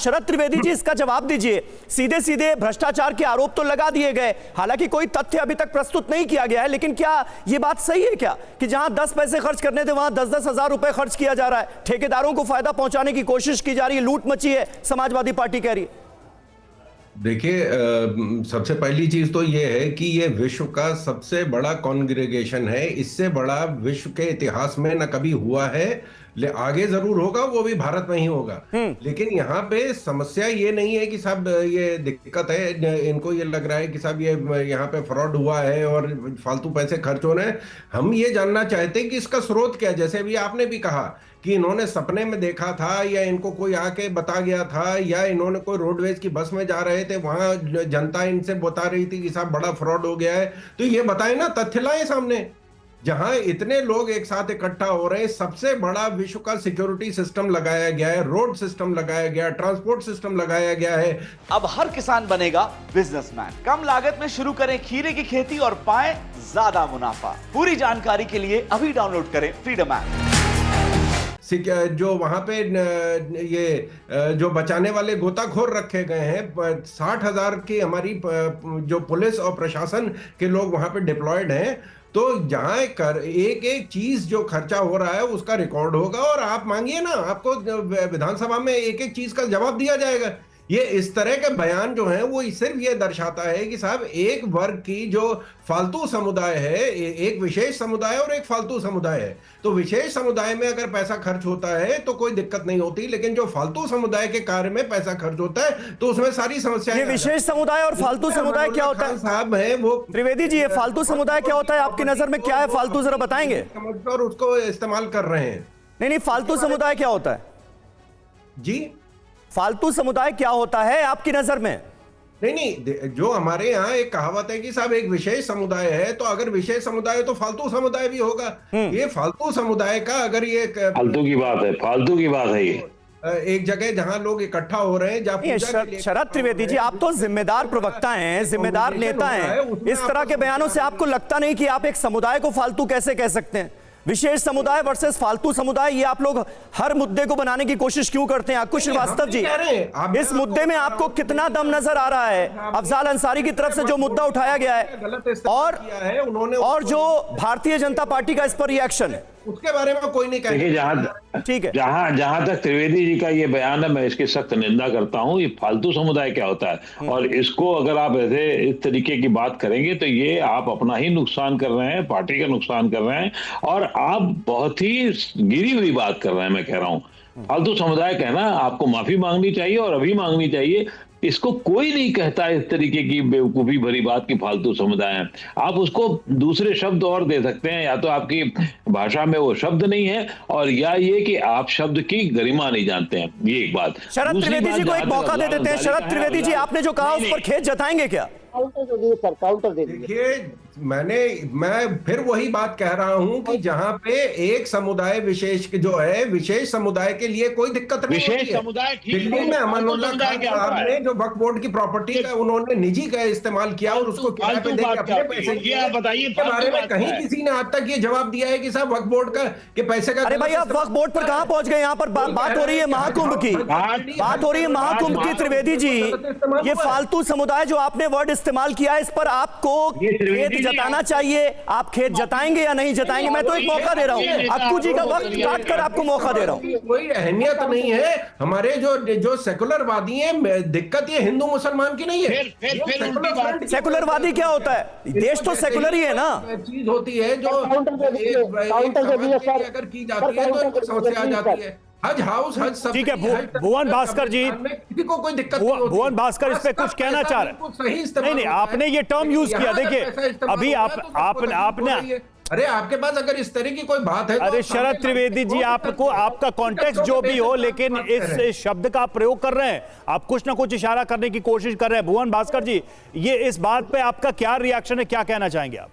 शरद त्रिवेदी जी इसका जवाब दीजिए। सीधे सीधे भ्रष्टाचार के आरोप तो लगा दिए गए, हालांकि कोई तथ्य अभी तक प्रस्तुत नहीं किया गया है, लेकिन क्या ये बात सही है क्या कि जहां 10 पैसे खर्च करने थे वहां 10-10 हजार रुपए खर्च किया जा रहा है, ठेकेदारों को फायदा पहुंचाने की कोशिश की जा रही है, लूट मची है, समाजवादी पार्टी कह रही है? देखिए, सबसे पहली चीज तो ये है कि ये विश्व का सबसे बड़ा कॉन्ग्रेगेशन है। इससे बड़ा विश्व के इतिहास में न कभी हुआ है, आगे जरूर होगा, वो भी भारत में ही होगा। लेकिन यहाँ पे समस्या ये नहीं है कि साहब ये दिक्कत है, इनको ये लग रहा है कि साहब ये यहाँ पे फ्रॉड हुआ है और फालतू पैसे खर्च हो रहे हैं। हम ये जानना चाहते हैं कि इसका स्रोत क्या है। जैसे अभी आपने भी कहा कि इन्होंने सपने में देखा था, या इनको कोई आके बता गया था, या इन्होंने कोई रोडवेज की बस में जा रहे थे, वहां जनता इनसे बता रही थी कि साहब बड़ा फ्रॉड हो गया है। तो ये बताएं ना, तथ्य लाएं सामने। जहां इतने लोग एक साथ इकट्ठा हो रहे हैं, सबसे बड़ा विश्व का सिक्योरिटी सिस्टम लगाया गया है, रोड सिस्टम लगाया गया है, ट्रांसपोर्ट सिस्टम लगाया गया है। अब हर किसान बनेगा बिजनेसमैन। कम लागत में शुरू करें खीरे की खेती और पाएं ज्यादा मुनाफा। पूरी जानकारी के लिए अभी डाउनलोड करें फ्रीडम ऐप। जो वहां पे ये जो बचाने वाले गोताखोर रखे गए हैं, 60,000 की हमारी जो पुलिस और प्रशासन के लोग वहां पे डिप्लॉयड हैं। तो जहां कर एक एक चीज जो खर्चा हो रहा है उसका रिकॉर्ड होगा, और आप मांगिए ना, आपको विधानसभा में एक एक चीज का जवाब दिया जाएगा। ये इस तरह के बयान जो हैं वो सिर्फ ये दर्शाता है कि साहब एक वर्ग की जो फालतू समुदाय है, एक विशेष समुदाय और एक फालतू समुदाय है। तो विशेष समुदाय में अगर पैसा खर्च होता है तो कोई दिक्कत नहीं होती, लेकिन जो फालतू समुदाय के कार्य में पैसा खर्च होता है तो उसमें सारी समस्याएं। ये विशेष समुदाय और फालतू समुदाय क्या होता है साहब? है वो त्रिवेदी जी, ये फालतू समुदाय क्या होता है आपकी नजर में? क्या है फालतू, जरा बताएंगे? और उसको इस्तेमाल कर रहे हैं। नहीं, फालतू समुदाय क्या होता है जी? फालतू समुदाय क्या होता है आपकी नजर में? नहीं, जो हमारे यहाँ एक कहावत है कि साहब एक विशेष समुदाय है, तो अगर विशेष समुदाय है तो फालतू समुदाय भी होगा। ये फालतू समुदाय का अगर ये फालतू की बात है, फालतू की बात है। ये एक जगह जहां लोग इकट्ठा हो रहे हैं, जहां शरद त्रिवेदी जी, आप तो जिम्मेदार प्रवक्ता हैं, जिम्मेदार नेता हैं, इस तरह के बयानों से आपको लगता नहीं कि आप एक समुदाय को फालतू कैसे कह सकते हैं? विशेष समुदाय वर्सेस फालतू समुदाय, ये आप लोग हर मुद्दे को बनाने की कोशिश क्यों करते हैं? अंकुश श्रीवास्तव जी, इस मुद्दे में आपको कितना दम नजर आ रहा है? अफजाल अंसारी की तरफ से जो मुद्दा उठाया गया है और जो भारतीय जनता पार्टी का इस पर रिएक्शन है, उसके बारे में कोई नहीं कहेगा। देखिए, ठीक है, जहां तक त्रिवेदी जी का ये बयान है, मैं इसकी सख्त निंदा करता हूं। ये फालतू समुदाय क्या होता है, और इसको अगर आप ऐसे इस तरीके की बात करेंगे तो ये आप अपना ही नुकसान कर रहे हैं, पार्टी का नुकसान कर रहे हैं, और आप बहुत ही गिरी हुई बात कर रहे हैं। मैं कह रहा हूं फालतू समुदाय कहना, आपको माफी मांगनी चाहिए और अभी मांगनी चाहिए। इसको कोई नहीं कहता इस तरीके की बेवकूफी भरी बात की फालतू समुदाय है। आप उसको दूसरे शब्द और दे सकते हैं, या तो आपकी भाषा में वो शब्द नहीं है, और या ये कि आप शब्द की गरिमा नहीं जानते हैं। ये एक बात। शरद त्रिवेदी जी को एक मौका दे देते हैं। शरद त्रिवेदी जी, आपने जो कहा उस पर खेद जताएंगे क्या? काउंटर दे दीजिए। देखिए, मैं फिर वही बात कह रहा हूं कि जहां पे एक समुदाय विशेष जो है, विशेष समुदाय के लिए कोई दिक्कत नहीं होती है। दिल्ली में अमानुल्लाह खान साहब ने जो वक्फ बोर्ड की प्रॉपर्टी का उन्होंने निजी का इस्तेमाल किया और उसको किराए पे देके अपने पैसे बताइए, के बारे में कहीं किसी ने आज तक ये जवाब दिया है कि साहब वक्फ बोर्ड का के पैसे का? अरे भाई, आप वक्फ बोर्ड पर कहां पहुंच गए? यहाँ पर बात हो रही है महाकुंभ की, बात हो रही है महाकुंभ की। त्रिवेदी जी, ये फालतू समुदाय जो आपने वर्ड इस्तेमाल किया, इस पर आपको खेद जताना चाहिए। आप खेद जताएंगे या नहीं जताएंगे? मैं तो एक मौका दे रहा हूं, अक्कू जी का वक्त काट कर आपको मौका दे रहा हूं। कोई अहमियत नहीं है। हमारे जो सेकुलरवादी हैं, दिक्कत ये हिंदू मुसलमान की नहीं है। सेकुलरवादी क्या होता है? देश तो सेकुलर ही है ना। चीज होती है जो अगर की जाती है तो समस्या आ जाती है। हज हाउस, हज सब ठीक है। भुवन भास्कर जी, किसी को कोई दिक्कत नहीं। भुवन भास्कर इस पे कुछ कहना चाह रहे हैं? नहीं, आपने ये टर्म यूज किया। देखिए, अभी आपने अरे आपके पास अगर इस तरह की कोई बात है, अरे शरद त्रिवेदी जी, आपको आपका कॉन्टेक्स्ट जो भी हो, लेकिन इस शब्द का प्रयोग कर रहे हैं आप, कुछ ना कुछ इशारा करने की कोशिश कर रहे हैं। भुवन भास्कर जी, ये इस बात पे आपका क्या रिएक्शन है, क्या कहना चाहेंगे आप?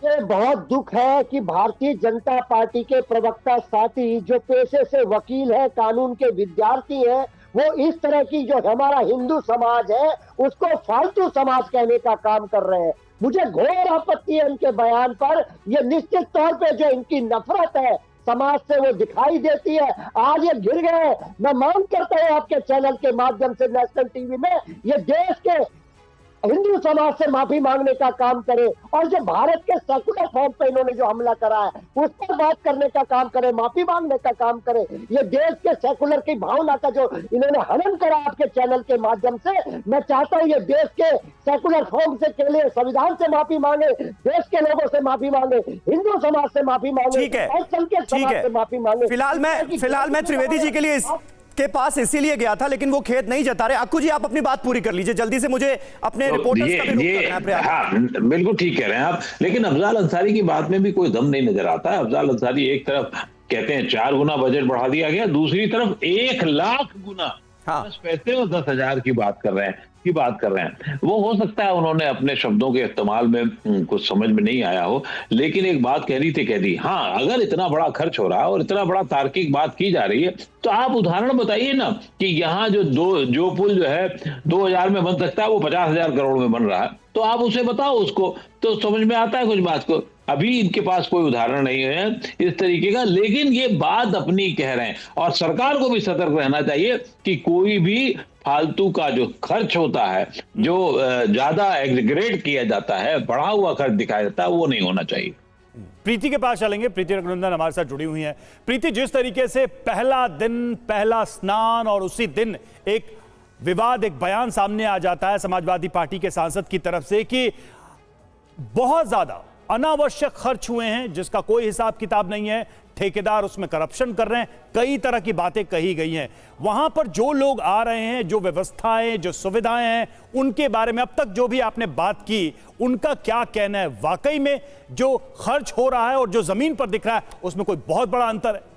बहुत दुख है कि भारतीय जनता पार्टी के प्रवक्ता साथी जो पेशे से वकील है, कानून के विद्यार्थी हैं, वो इस तरह की जो हमारा हिंदू समाज है उसको फालतू समाज कहने का काम कर रहे हैं। मुझे घोर आपत्ति है उनके बयान पर। ये निश्चित तौर पे जो इनकी नफरत है समाज से वो दिखाई देती है। आज ये गिर गए। मैं मांग करता हूं आपके चैनल के माध्यम से, नेशनल टीवी में ये देश के हिंदू समाज से माफी मांगने का काम करे, और जो भारत के सेकुलर फॉर्म पे इन्होंने जो हमला करा है उस पर बात करने का काम करे, माफी मांगने का काम करे। ये देश के सेकुलर की भावना का जो इन्होंने हनन करा आपके चैनल के माध्यम से, मैं चाहता हूं ये देश के सेकुलर फॉर्म से के लिए संविधान से माफी मांगे, देश के लोगों से माफी मांगे, हिंदू समाज से माफी मांगे, ठीक है, अल्पसंख्यक समाज से माफी मांगे। फिलहाल मैं त्रिवेदी जी के लिए के पास इसीलिए गया था, लेकिन वो खेद नहीं जता रहे। अक्कू जी, आप अपनी बात पूरी कर लीजिए जल्दी से, मुझे अपने रिपोर्टर्स का भी रुख करना है। हाँ, बिल्कुल ठीक कह रहे हैं आप, लेकिन अफजाल अंसारी की बात में भी कोई दम नहीं नजर आता है। अफजाल अंसारी एक तरफ कहते हैं 4 गुना बजट बढ़ा दिया गया, दूसरी तरफ 1 लाख गुना 10 पैसे और 10,000 की बात कर रहे हैं। वो हो सकता है उन्होंने अपने शब्दों के इस्तेमाल में कुछ समझ में नहीं आया हो, लेकिन एक बात कह दी। हाँ, अगर इतना बड़ा खर्च हो रहा है और इतना बड़ा तार्किक बात की जा रही है, तो आप उदाहरण बताइए ना कि यहाँ जो पुल जो है 2000 में बन सकता है, वो 50,000 करोड़ में बन रहा है, तो आप उसे बताओ, उसको तो समझ में आता है कुछ बात को। अभी इनके पास कोई उदाहरण नहीं है इस तरीके का, लेकिन ये बात अपनी कह रहे हैं, और सरकार को भी सतर्क रहना चाहिए कि कोई भी फालतू का जो खर्च होता है, जो ज्यादा एग्रीगरेट किया जाता है, बढ़ा हुआ खर्च दिखाया जाता है, वो नहीं होना चाहिए। प्रीति के पास चलेंगे। प्रीति रघुनंदन हमारे साथ जुड़ी हुई हैं। प्रीति, जिस तरीके से पहला दिन, पहला स्नान और उसी दिन एक विवाद, एक बयान सामने आ जाता है समाजवादी पार्टी के सांसद की तरफ से कि बहुत ज्यादा अनावश्यक खर्च हुए हैं जिसका कोई हिसाब किताब नहीं है, ठेकेदार उसमें करप्शन कर रहे हैं, कई तरह की बातें कही गई हैं। वहां पर जो लोग आ रहे हैं, जो व्यवस्थाएं, जो सुविधाएं हैं, उनके बारे में अब तक जो भी आपने बात की, उनका क्या कहना है? वाकई में जो खर्च हो रहा है और जो जमीन पर दिख रहा है, उसमें कोई बहुत बड़ा अंतर है?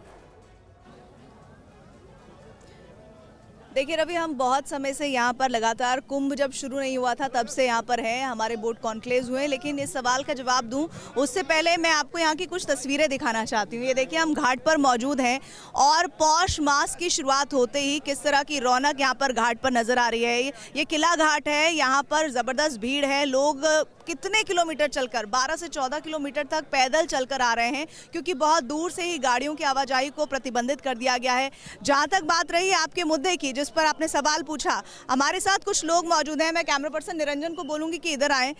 देखिए रवि, हम बहुत समय से यहाँ पर लगातार, कुंभ जब शुरू नहीं हुआ था तब से यहाँ पर हैं, हमारे बोट कॉन्क्लेव हुए, लेकिन इस सवाल का जवाब दूं उससे पहले मैं आपको यहाँ की कुछ तस्वीरें दिखाना चाहती हूँ। ये देखिए, हम घाट पर मौजूद हैं और पौष मास की शुरुआत होते ही किस तरह की रौनक यहाँ पर घाट पर नजर आ रही है। ये किला घाट है, यहाँ पर जबरदस्त भीड़ है। लोग कितने किलोमीटर चलकर, 12 से 14 किलोमीटर तक पैदल चलकर आ रहे हैं, क्योंकि बहुत दूर से ही गाड़ियों की आवाजाही को प्रतिबंधित कर दिया गया है। जहाँ तक बात रही आपके मुद्दे की, जिस पर आपने सवाल पूछा, हमारे साथ कुछ लोग मौजूद हैं। मैं कैमरा पर्सन निरंजन को बोलूंगी कि इधर आए।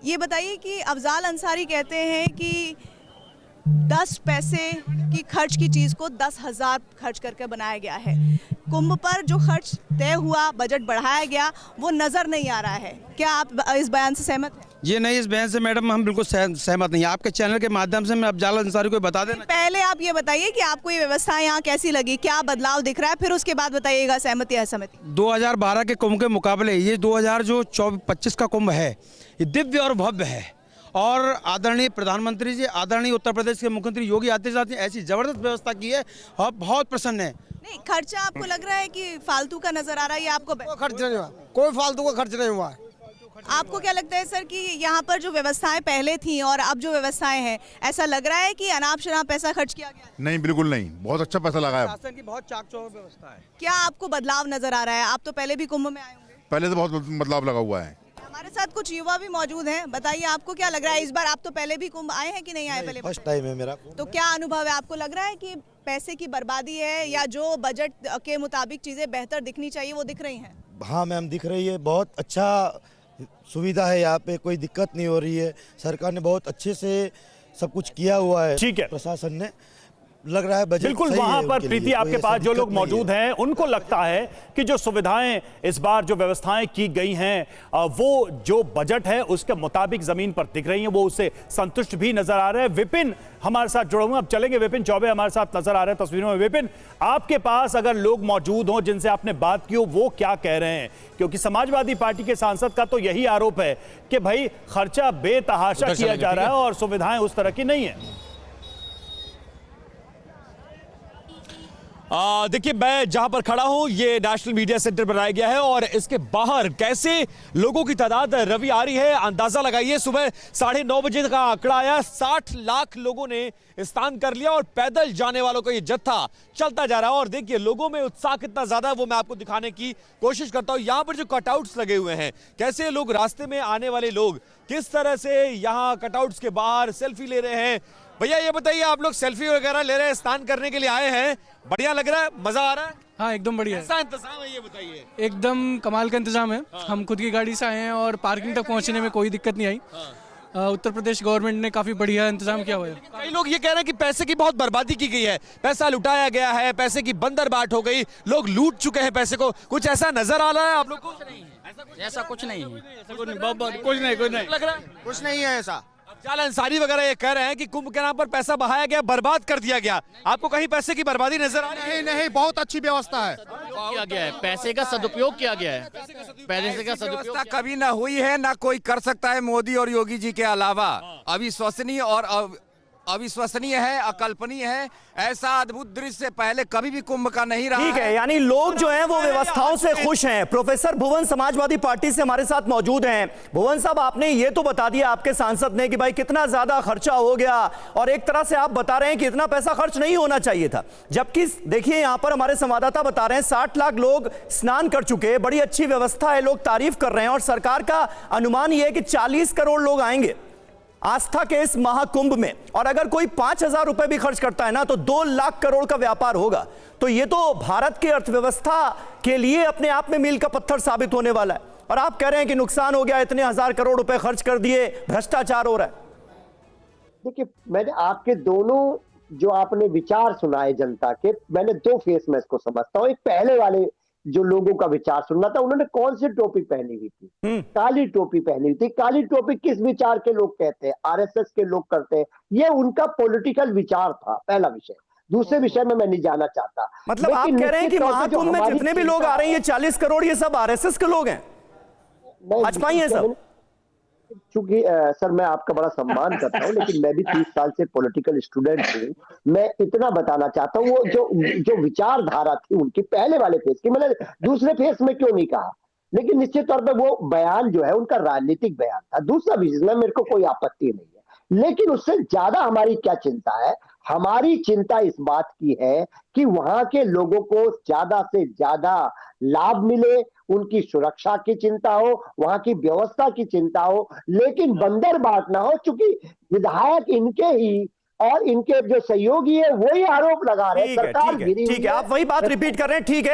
ये बताइए कि अफजाल अंसारी कहते हैं कि 10 पैसे की खर्च की चीज को 10,000 खर्च करके बनाया गया है। कुंभ पर जो खर्च तय हुआ, बजट बढ़ाया गया, वो नजर नहीं आ रहा है। क्या आप इस बयान से सहमत हैं? ये नहीं, इस बयान से मैडम हम बिल्कुल सहमत नहीं। आपके चैनल के माध्यम से मैं अफजाल अंसारी को बता देना। पहले आप ये बताइए कि आपको ये व्यवस्था यहाँ कैसी लगी, क्या बदलाव दिख रहा है, फिर उसके बाद बताइएगा सहमति या असहमति। 2012 के कुंभ के मुकाबले ये 2024-25 का कुंभ है, ये दिव्य और भव्य है। और आदरणीय प्रधानमंत्री जी, आदरणीय उत्तर प्रदेश के मुख्यमंत्री योगी आदित्यनाथ ने ऐसी जबरदस्त व्यवस्था की है और बहुत प्रसन्न है। नहीं, खर्चा आपको लग रहा है कि फालतू का नजर आ रहा है या आपको? खर्च नहीं हुआ, कोई फालतू का खर्च नहीं हुआ है। आपको क्या लगता है सर कि यहाँ पर जो व्यवस्थाएं पहले थी और अब जो व्यवस्थाएं हैं, ऐसा लग रहा है कि अनाप शनाप पैसा खर्च किया गया है? नहीं, बिल्कुल नहीं, बहुत अच्छा पैसा लगा है। शासन की बहुत चाक-चौबंद व्यवस्था है। क्या आपको बदलाव नजर आ रहा है? आप तो पहले भी कुंभ में आए होंगे। पहले तो बहुत बदलाव लगा हुआ है। हमारे साथ कुछ युवा भी मौजूद हैं, बताइए आपको क्या लग रहा है इस बार? आप तो पहले भी कुंभ आए हैं कि नहीं आए? पहले फर्स्ट टाइम है मेरा। तो क्या अनुभव है? आपको लग रहा है कि पैसे की बर्बादी है या जो बजट के मुताबिक चीजें बेहतर दिखनी चाहिए वो दिख रही हैं? हाँ मैम, दिख रही है। बहुत अच्छा सुविधा है यहाँ पे, कोई दिक्कत नहीं हो रही है। सरकार ने बहुत अच्छे से सब कुछ किया हुआ है। ठीक है, प्रशासन ने, लग रहा है बजट बिल्कुल। वहां पर प्रीति, आपके पास जो लोग मौजूद हैं, उनको लगता है कि जो सुविधाएं इस बार, जो व्यवस्थाएं की गई हैं, वो जो बजट है उसके मुताबिक जमीन पर दिख रही हैं, वो उससे संतुष्ट भी नजर आ रहे हैं। विपिन हमारे साथ जुड़े हुए, अब चलेंगे। विपिन चौबे हमारे साथ नजर आ रहे हैं तस्वीरों में। विपिन, आपके पास अगर लोग मौजूद हों जिनसे आपने बात की हो, वो क्या कह रहे हैं? क्योंकि समाजवादी पार्टी के सांसद का तो यही आरोप है कि भाई खर्चा बेतहाशा किया जा रहा है और सुविधाएं उस तरह की नहीं है। देखिए, मैं जहां पर खड़ा हूं ये नेशनल मीडिया सेंटर बनाया गया है और इसके बाहर कैसे लोगों की तादाद रवि आ रही है, अंदाजा लगाइए। सुबह 9:30 बजे का आंकड़ा आया, 60 लाख लोगों ने स्नान कर लिया और पैदल जाने वालों का ये जत्था चलता जा रहा है। और देखिए लोगों में उत्साह कितना ज्यादा है वो मैं आपको दिखाने की कोशिश करता हूं। यहां पर जो कटआउट्स लगे हुए हैं, कैसे लोग, रास्ते में आने वाले लोग किस तरह से यहां कटआउट्स के बाहर सेल्फी ले रहे हैं, भैया ये बताइए, आप लोग सेल्फी वगैरह ले रहे हैं, स्नान करने के लिए आए हैं, बढ़िया लग रहा है, मजा आ रहा है? हाँ एकदम बढ़िया है, कैसा इंतजाम है ये बताइए? एकदम कमाल का इंतजाम है। हम खुद की गाड़ी से आए हैं और पार्किंग तक पहुंचने में कोई दिक्कत नहीं आई। उत्तर प्रदेश गवर्नमेंट ने काफी बढ़िया इंतजाम किया हुआ है। कई लोग ये कह रहे हैं कि पैसे की बहुत बर्बादी की गई है, पैसा लुटाया गया है, पैसे की बंदरबाट हो गई, लोग लूट चुके हैं पैसे को। कुछ ऐसा नजर आ रहा है आप लोग को? ऐसा कुछ नहीं है, कुछ नहीं लग रहा है कुछ नहीं है ऐसा। जाल अंसारी वगैरह ये कह रहे हैं कि कुंभ के नाम पर पैसा बहाया गया, बर्बाद कर दिया गया। आपको कहीं पैसे की बर्बादी नजर आ रही है? नहीं, बहुत अच्छी व्यवस्था है। किया गया है, पैसे का सदुपयोग किया गया है, पैसे का सदुपयोग कभी ना हुई है ना कोई कर सकता है मोदी और योगी जी के अलावा। अविश्वसनीय और अविश्वसनीय है, अकल्पनीय है। ऐसा अद्भुत दृश्य पहले कभी भी कुंभ का नहीं रहा। ठीक है, यानी लोग जो हैं वो व्यवस्थाओं से खुश हैं। प्रोफेसर भुवन समाजवादी पार्टी से हमारे साथ मौजूद हैं। भुवन साहब, आपने ये तो बता दिया आपके सांसद ने कि भाई कितना ज्यादा खर्चा हो गया, और एक तरह से आप बता रहे हैं कि इतना पैसा खर्च नहीं होना चाहिए था, जबकि देखिए यहां पर हमारे संवाददाता बता रहे हैं 60 लाख लोग स्नान कर चुके हैं, बड़ी अच्छी व्यवस्था है, लोग तारीफ कर रहे हैं, और सरकार का अनुमान यह है कि 40 करोड़ लोग आएंगे आस्था के इस महाकुंभ में, और अगर कोई 5,000 रुपए भी खर्च करता है ना तो 2 लाख करोड़ का व्यापार होगा। तो ये तो भारत की अर्थव्यवस्था के लिए अपने आप में मील का पत्थर साबित होने वाला है, और आप कह रहे हैं कि नुकसान हो गया, इतने 1,000 करोड़ रुपए खर्च कर दिए, भ्रष्टाचार हो रहा है। देखिए, मैंने आपके दोनों जो आपने विचार सुनाए जनता के, मैंने 2 फेस में इसको समझता हूँ। एक पहले वाले जो लोगों का विचार सुनना था, उन्होंने कौन सी टोपी पहनी हुई थी? काली टोपी पहनी हुई थी। काली टोपी किस विचार के लोग कहते हैं? आरएसएस के लोग करते हैं। ये उनका पॉलिटिकल विचार था, पहला विषय। दूसरे विषय में मैं नहीं जाना चाहता। मतलब आप कह रहे हैं कि महाकुंभ में जितने भी लोग आ रहे हैं, ये 40 करोड़, ये सब आरएसएस के लोग हैं, भाजपाई हैं सब? चूंकि सर, मैं आपका बड़ा सम्मान करता हूं, लेकिन मैं भी 30 साल से पॉलिटिकल स्टूडेंट हूं। मैं इतना बताना चाहता हूं, वो जो विचारधारा थी उनकी पहले वाले फेस की, मैंने दूसरे फेस में क्यों नहीं कहा, लेकिन निश्चित तौर पर वो बयान जो है उनका राजनीतिक बयान था। दूसरा भी इसमें मेरे को कोई आपत्ति नहीं है, लेकिन उससे ज्यादा हमारी क्या चिंता है? हमारी चिंता इस बात की है कि वहां के लोगों को ज्यादा से ज्यादा लाभ मिले, उनकी सुरक्षा की चिंता हो, वहां की व्यवस्था की चिंता हो, लेकिन बंदरबाट ना हो। चूंकि विधायक इनके ही और इनके जो सहयोगी है वही आरोप लगा रहे हैं, सरकार गिरी हुई है। ठीक है, आप वही बात रिपीट कर रहे हैं, ठीक है।